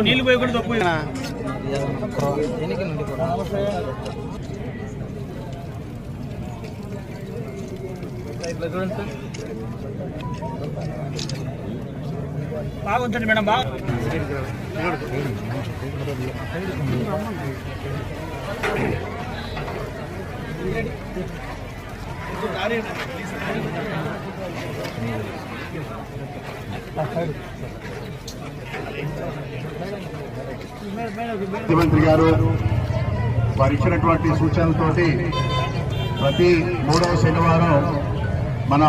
నీళ్ళు పోయకుండా తప్పు బాగుంటుంది మేడం. బాగా ముఖ్యమంత్రి గారు వారు ఇచ్చినటువంటి సూచనలతోటి ప్రతి 3వ శనివారం మన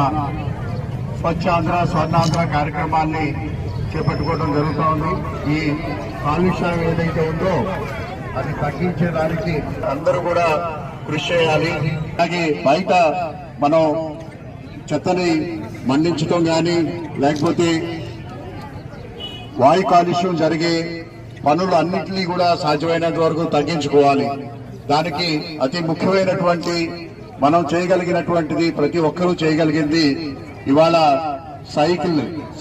స్వచ్ఛాంధ్ర స్వర్ణాంధ్ర కార్యక్రమాన్ని చేపట్టుకోవడం జరుగుతూ ఉంది. ఈ కాలుష్యం ఏదైతే ఉందో అది తగ్గించేదానికి అందరూ కూడా కృషి చేయాలి. అలాగే బయట మనం చెత్తని మండించడం కానీ లేకపోతే వాయు కాలుష్యం జరిగే పనులు అన్నింటినీ కూడా సాధ్యమైనంత వరకు తగ్గించుకోవాలి. దానికి అతి ముఖ్యమైనటువంటి మనం చేయగలిగినటువంటిది, ప్రతి ఒక్కరూ చేయగలిగింది ఇవాళ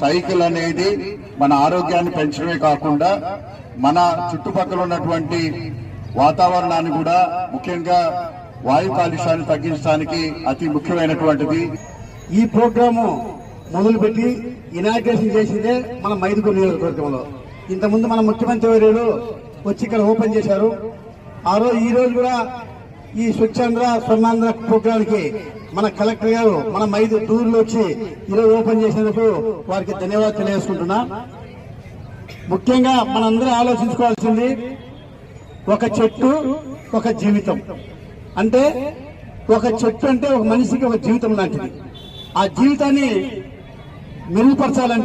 సైకిల్ అనేది మన ఆరోగ్యాన్ని పెంచడమే కాకుండా మన చుట్టుపక్కల ఉన్నటువంటి వాతావరణాన్ని కూడా, ముఖ్యంగా వాయు కాలుష్యాన్ని తగ్గించడానికి అతి ముఖ్యమైనటువంటిది. ఈ ప్రోగ్రాము మొదలుపెట్టి ఇనాగ్రేషన్ చేసిందే మన మైదుకూరు నియోజకవర్గంలో. ఇంతకుముందు మన ముఖ్యమంత్రి వర్యులు వచ్చి ఇక్కడ ఓపెన్ చేశారు. ఈ రోజు కూడా ఈ స్వచ్ఛాంధ్ర స్వర్ణాంధ్ర ప్రోగ్రాంకి మన కలెక్టర్ గారు మన మైదుకూరులో వచ్చి ఈరోజు ఓపెన్ చేసినందుకు వారికి ధన్యవాదాలు తెలియజేసుకుంటున్నా. ముఖ్యంగా మనందరూ ఆలోచించుకోవాల్సింది ఒక చెట్టు ఒక జీవితం. అంటే ఒక చెట్టు అంటే ఒక మనిషికి ఒక జీవితం లాంటిది. ఆ జీవితాన్ని మెరుగుపరచాలంటే